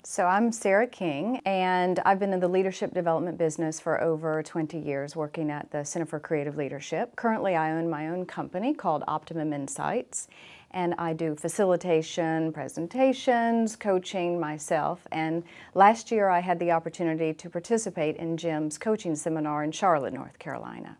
So I'm Sara King, and I've been in the leadership development business for over 20 years, working at the Center for Creative Leadership. Currently, I own my own company called Optimum Insights, and I do facilitation, presentations, coaching myself. And last year, I had the opportunity to participate in Jim's coaching seminar in Charlotte, North Carolina.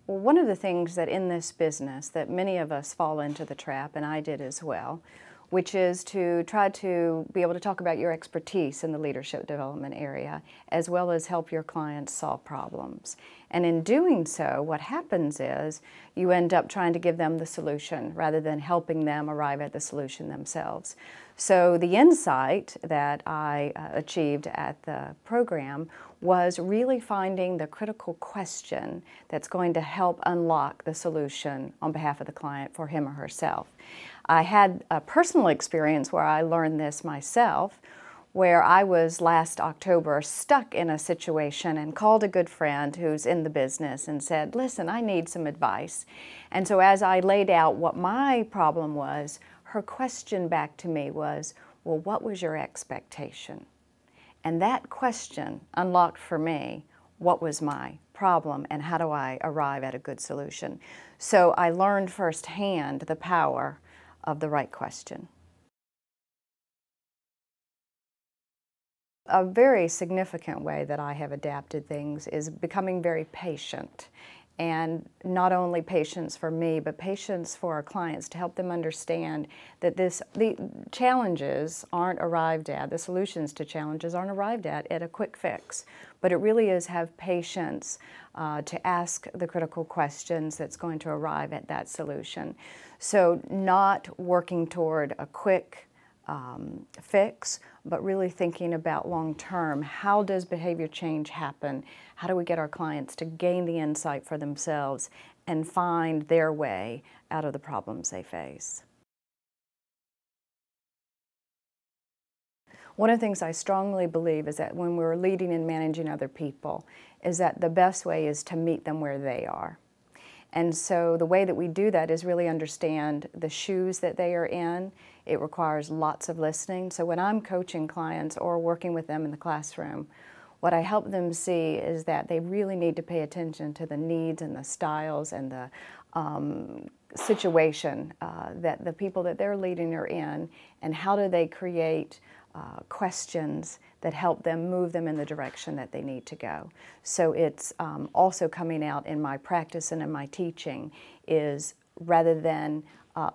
Well, one of the things that in this business that many of us fall into the trap, and I did as well, which is to try to be able to talk about your expertise in the leadership development area, as well as help your clients solve problems. And in doing so, what happens is you end up trying to give them the solution rather than helping them arrive at the solution themselves. So the insight that I achieved at the program was really finding the critical question that's going to help unlock the solution on behalf of the client for him or herself. I had a personal experience where I learned this myself, where I was last October stuck in a situation and called a good friend who's in the business and said, listen, I need some advice. And so as I laid out what my problem was, her question back to me was, well, what was your expectation? And that question unlocked for me what was my problem and how do I arrive at a good solution. So I learned firsthand the power of the right question. A very significant way that I have adapted things is becoming very patient. And not only patience for me, but patience for our clients to help them understand that the challenges aren't arrived at, the solutions to challenges aren't arrived at a quick fix. But it really is have patience to ask the critical questions that's going to arrive at that solution. So not working toward a quick fix, but really thinking about long term. How does behavior change happen? How do we get our clients to gain the insight for themselves and find their way out of the problems they face? One of the things I strongly believe is that when we're leading and managing other people, is that the best way is to meet them where they are. And so the way that we do that is really understand the shoes that they are in. It requires lots of listening. So when I'm coaching clients or working with them in the classroom, what I help them see is that they really need to pay attention to the needs and the styles and the situation that the people that they're leading are in, and how do they create questions that help them move them in the direction that they need to go. So it's also coming out in my practice and in my teaching is rather than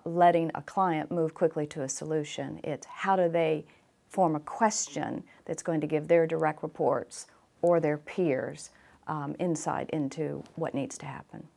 letting a client move quickly to a solution, it's how do they form a question that's going to give their direct reports or their peers insight into what needs to happen.